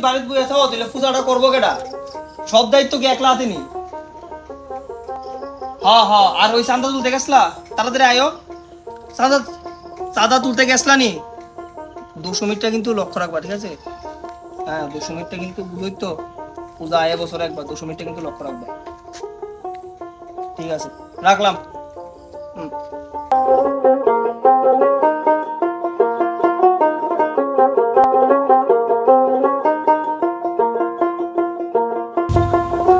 বাড়িতে বইয়া থাকো তাহলে পূজাটা করবো কেডা? সব দায়িত্ব কি একলা হাতে নি? হ্যাঁ হ্যাঁ, আর ওই চাঁদা তুলতে গেছলা, তাড়াতাড়ি আয়ো। চাঁদা তুলতে গেছলা নি, 200 মিনিটটা কিন্তু লক্ষ্য রাখবা, ঠিক আছে? হ্যাঁ 200 মিনিটটা কিন্তু বুঝোই তো, পূজা আয় বছরে একবার, 200 মিনিটটা কিন্তু লক্ষ্য রাখবা। ঠিক আছে, রাখলাম।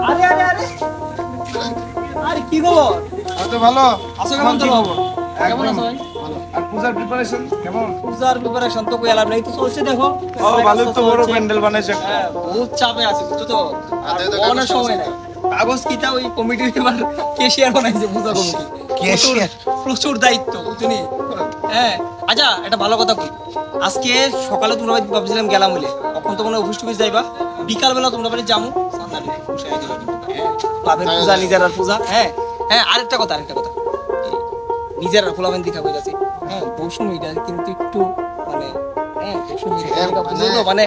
আরে আরে আরে আরে কি খবর? আচ্ছা ভালো আছো কেমন? তো খবর কেমন আছো ভাই? আর পূজার প্রিপারেশন কেমন? পূজার প্রিপারেশন তো কইলাম নাই, তো চলছে দেখো। ও ভালো, তো বড় প্যান্ডেল বানাইছে। হ্যাঁ বহুত চাপে আছে বুঝছো তো, অনেক সময় নাই। কাগজ কিটা ওই কমিটির এবার কেশিয়ার বানাইছে, পূজা কমিটি। কেশিয়ার প্রচুর দায়িত্ব বুঝছনি। হ্যাঁ আচ্ছা, এটা ভালো কথা কই, আজকে সকালে তোমরা ভাবছিলাম গেলাম বলে, তখন তো মনে অফিস টুফিস যাইবা, বিকাল বেলা তোমরা বাড়ি যামু ক্লাবের পূজা, নিজের আর পূজা। হ্যাঁ হ্যাঁ, আরেকটা কথা নিজের ফুলাবেন দেখা বই আছে। হ্যাঁ 200 মিটার কিন্তু একটু মানে, হ্যাঁ 200 মিটার মানে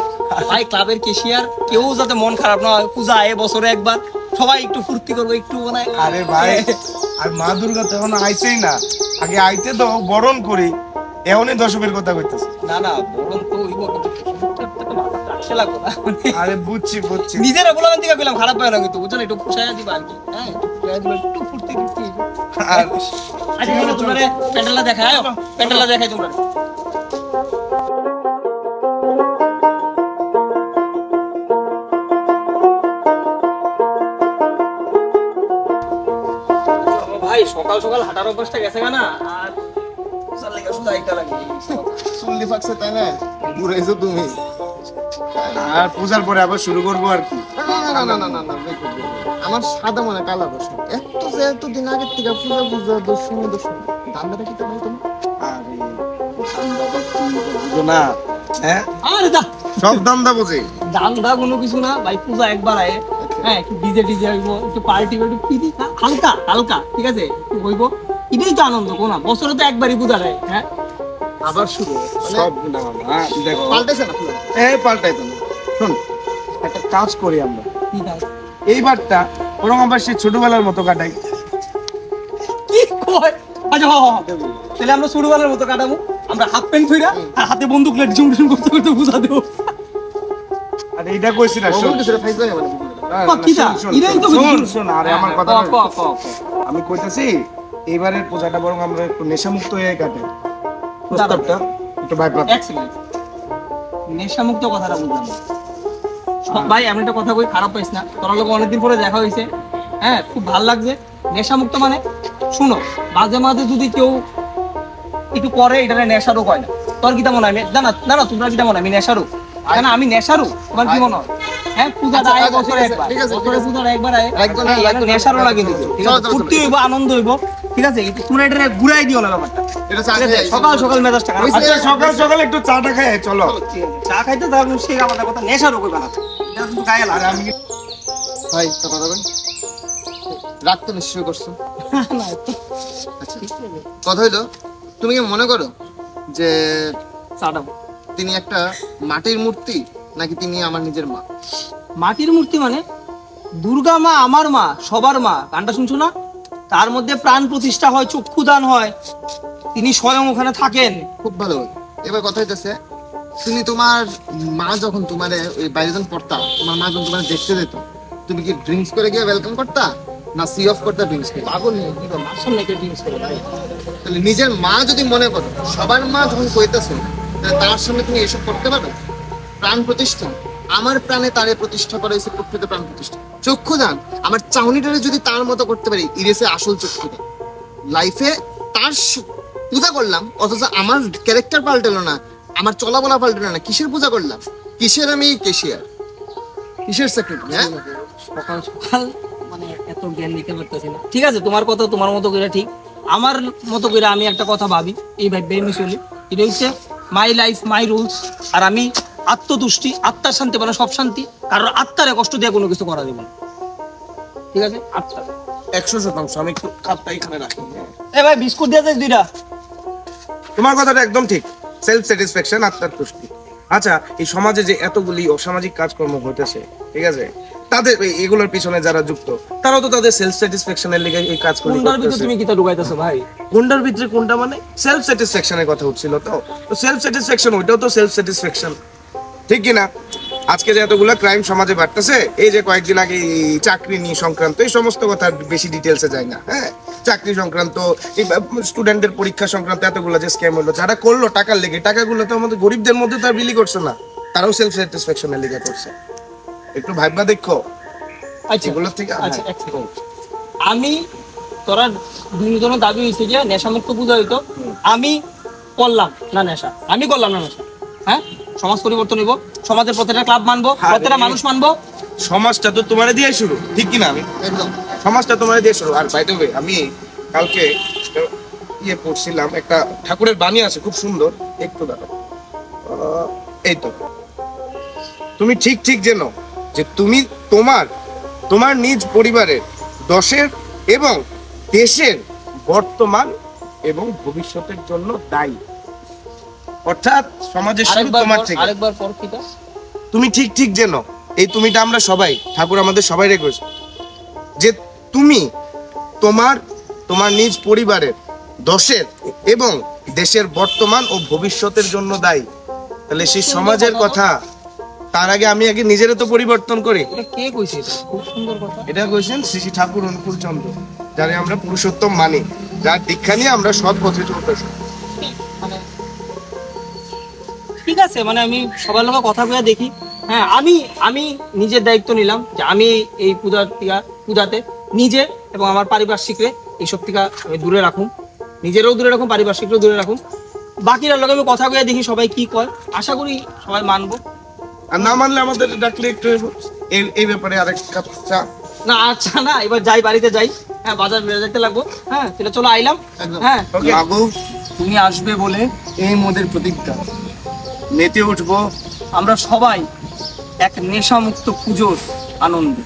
ভাই ক্লাবের কেশিয়ার কেউ যাতে মন খারাপ না হয়, পূজা আয় বছরে একবার, সবাই একটু ফুর্তি করবো একটু মানে। আরে ভাই, আর মা দুর্গা তো এখন আইছেই না, আগে আইতে তো বরণ করি, এখনই দশকের কথা কইতেছে। না না বরণ তো হইব, কিন্তু রাখছে লাগবো না। আরে বুঝছি বুঝছি, নিজেরা ফুলাবেন দেখা কইলাম, খারাপ পায় না কিন্তু বুঝছো না, একটু খুশাইয়া দিবা আর কি। হ্যাঁ একটু ফুর্তি করতে হইব। আচ্ছা তোমরা প্যান্ডেলটা দেখায়, প্যান্ডেলটা দেখাই তোমরা। ভাই সকাল সকাল হাঁটার অভ্যাসটা গেছে না, আর পূজার লাগা শুধু আইটা লাগে। চুল্লি ফাকছে তাই না, ঘুরেছো তুমি। আর পূজার পরে আবার শুরু করবো আর কি। না না না না না, আমার সাদা মনে কালা বসে এত যে এতদিন আগের থেকে পূজা পূজা দশমী দান্দাটা কি তোমার? আরে বুঝো না, হ্যাঁ আরে দা সব দান্দা বোঝে, দান্দা কোনো কিছু না ভাই, পূজা একবার আয়। হ্যাঁ একটু ডিজে ডিজে হইব, একটু পার্টি একটু পিটি হালকা হালকা, ঠিক আছে একটু হইব, এটাই তো আনন্দ। কোনা বছরে তো একবারই পূজা দেয়। হ্যাঁ আবার শুরু সব না দেখো পাল্টেছে না। এই পাল্টাই তো না, শোন একটা কাজ করি আমরা, কি কাজ? এইবারটা বরং আবার সেই ছোটবেলার মতো কাটাই। কি কয়? আচ্ছা তাহলে আমরা ছোটবেলার মতো কাটাবো, আমরা হাফ প্যান্ট ধইরা আর হাতে বন্দুক লেট ঝুম ঝুম করতে করতে পূজা দেবো। আরে এইটা কইছি না, শোন শোন, আরে আমার কথা আমি কইতাছি, এইবারের পূজাটা বরং আমরা একটু নেশামুক্ত হয়ে কাটাই। প্রস্তাবটা একটু ভাই এক সেকেন্ড, নেশামুক্ত কথাটা বুঝলাম ভাই। আমি একটা কথা কই, খারাপ পাইস না, তোরা লোক অনেকদিন পরে দেখা হয়েছে। হ্যাঁ খুব ভালো লাগছে। নেশামুক্ত মানে শুনো, মাঝে মাঝে যদি কেউ একটু করে, এটা নেশারও কয় না। তোর কি মনে হয়? না না না না, তোমরা কি মনে হয় আমি নেশারও? কেন আমি নেশারু? তোমার কি মনে হয়? হ্যাঁ পূজাটা আয় বছরে একবার, বছরে পূজাটা একবার আয়, নেশারও লাগে কিন্তু, ঠিক আছে? ফুর্তি হইব, আনন্দ হইব, ঠিক আছে? তোমরা এটা ঘুরাই দিও না ব্যাপারটা। সকাল সকাল মেজাজটা খারাপ। আচ্ছা সকাল সকাল একটু চাটা খাই, চলো। চা খাইতে যাও, সেই আমাদের কথা নেশারও কইবা না, এটা কিন্তু গায়ে লাগে। আমি ভাই তো কথা বল, রাত তো নিশ্চয় করছো না আচ্ছা কথা হইলো, তুমি কি মনে করো যে চাটা তিনি একটা মাটির মূর্তি, নাকি তিনি আমার নিজের মা? মাটির মূর্তি মানে দুর্গা মা আমার মা, সবার মা। গানটা শুনছো না? তার মধ্যে প্রাণ প্রতিষ্ঠা হয়, চক্ষুদান হয়, তিনি স্বয়ং ওখানে থাকেন। খুব ভালো। এবার কথা হইতেছে, তুমি তোমার মা যখন তোমারে ওই বাইরে যখন পড়তা, তোমার মা যখন তোমার দেখতে যেত, তুমি কি ড্রিঙ্কস করে গিয়ে ওয়েলকাম করতা, না সি অফ করতা ড্রিঙ্কস করে? পাগল নেই কি করব, মার সামনে কে ড্রিঙ্কস করে ভাই? তাহলে নিজের মা যদি মনে করো, সবার মা যখন কইতেছে, তাহলে তার সামনে তুমি এসব করতে পারবে? প্রাণ প্রতিষ্ঠা, আমার প্রাণে তারে প্রতিষ্ঠা করা হয়েছে, প্রকৃত প্রাণ প্রতিষ্ঠা। চক্ষুদান, আমার চাউনিটারে যদি তার মতো করতে পারি, ইরেছে আসল চক্ষুদান। লাইফে তার পূজা করলাম, অথচ আমার ক্যারেক্টার পাল্টালো না, আমার চলাবলা পাল্টালো না, কিসের পূজা করলাম? কিসের আমি কেশিয়ার, কিসের সেক্রেটারি? হ্যাঁ সকাল সকাল মানে এত জ্ঞান নিতে পারতেছি না। ঠিক আছে তোমার কথা তোমার মতো করে ঠিক, আমার মতো করে আমি একটা কথা ভাবি, এই ভাববে আমি চলি। এটা হচ্ছে মাই লাইফ মাই রুলস। আর আমি আত্মতুষ্টি, আত্মার শান্তি মানে সব শান্তি, কারণ আত্মারে কষ্ট দিয়ে কোনো কিছু করা যাবে না, ঠিক আছে? আচ্ছা 100%। আমি একটু কাপটা এখানে রাখি। এ ভাই বিস্কুট দিয়ে যাস দুইটা। তোমার কথাটা একদম ঠিক, সেলফ স্যাটিসফ্যাকশন, আত্মার তুষ্টি। আচ্ছা, এই সমাজে যে এতগুলি অসামাজিক কাজকর্ম ঘটেছে, ঠিক আছে, তাদের এগুলোর পিছনে যারা যুক্ত তারাও তো তাদের সেলফ স্যাটিসফ্যাকশনের লেগে এই কাজগুলো কোনটার ভিতরে করতেছে। তুমি কিটা ঢুকাইতেছো ভাই? কোনটার ভিতরে কোনটা মানে সেলফ স্যাটিসফ্যাকশনের কথা উঠছিল, তো সেলফ স্যাটিসফ্যাকশন ওইটাও তো সেলফ স্যাটিসফ্যাকশন, ঠিক কি না? আজকে যে এতগুলো ক্রাইম সমাজে বাড়তেছে, এই যে কয়েকদিন আগে এই চাকরি নিয়ে সংক্রান্ত এই সমস্ত কথা বেশি ডিটেলসে যায় না, হ্যাঁ, চাকরি সংক্রান্ত, এই স্টুডেন্টদের পরীক্ষা সংক্রান্ত এতগুলো যে স্ক্যাম হলো, যারা করলো টাকার লেগে, টাকাগুলো তো আমাদের গরিবদের মধ্যে তো আর বিলি করছে না, তারাও সেলফ স্যাটিসফ্যাকশনের লেগে করছে। একটু ভাববা দেখো আচ্ছা এগুলোর থেকে। আচ্ছা এক সেকেন্ড, আমি তোরা দুজনের দাবি হয়েছে যে নেশামুক্ত পূজা হইতো, আমি করলাম না নেশা, আমি করলাম না নেশা, হ্যাঁ, সমাজ পরিবর্তন হইব, সমাজের প্রত্যেকটা ক্লাব মানবো, প্রত্যেকটা মানুষ মানবো। সমাজটা তো তোমার দিয়ে শুরু, ঠিক কি না? আমি একদম সমাজটা তোমার দিয়ে শুরু। আর বাই দ্য ওয়ে, আমি কালকে ইয়ে পড়ছিলাম, একটা ঠাকুরের বাণী আছে খুব সুন্দর, একটু দেখো, এই তো, তুমি ঠিক ঠিক জেনো যে তুমি তোমার নিজ পরিবারের, দশের এবং দেশের বর্তমান এবং ভবিষ্যতের জন্য দায়ী। অর্থাৎ সমাজের শুরু তোমার থেকে। আরেকবার পর কিটা? তুমি ঠিক ঠিক জেনো, এই তুমিটা আমরা সবাই, ঠাকুর আমাদের সবাই রেখেছে, যে তুমি তোমার নিজ পরিবারের, দশের এবং দেশের বর্তমান ও ভবিষ্যতের জন্য দায়ী। তাহলে সেই সমাজের কথা, তার আগে আমি নিজেরে তো পরিবর্তন করি। এটা কে কইছে? এটা খুব সুন্দর কথা। এটা কইছেন শ্রী শ্রী ঠাকুর অনুকূল চন্দ্র, যারে আমরা পুরুষোত্তম মানি, যার দীক্ষা নিয়ে আমরা সৎ পথে চলতেছি। মানে ঠিক আছে, মানে আমি সবার লোক কথা বলে দেখি, হ্যাঁ, আমি নিজের দায়িত্ব নিলাম যে আমি এই পূজাতে নিজে এবং আমার পারিপার্শ্বিকরে এইসব থেকে আমি দূরে রাখুন, নিজেরও দূরে রাখুন, পারিপার্শ্বিকও দূরে রাখুন। বাকিরা লোক আমি কথা বলে দেখি সবাই কি কয়, আশা করি সবাই মানবো। আর না মানলে আমাদের ডাকলে একটু এই ব্যাপারে আরেক কাপ চা। না আচ্ছা, না এবার যাই, বাড়িতে যাই, হ্যাঁ, বাজার বেড়ে যেতে লাগবো, হ্যাঁ, তাহলে চলো আইলাম, হ্যাঁ। মাগো, তুমি আসবে বলে এই মোদের প্রতিজ্ঞা, মেতে উঠবো আমরা সবাই এক নেশামুক্ত পুজোর আনন্দে।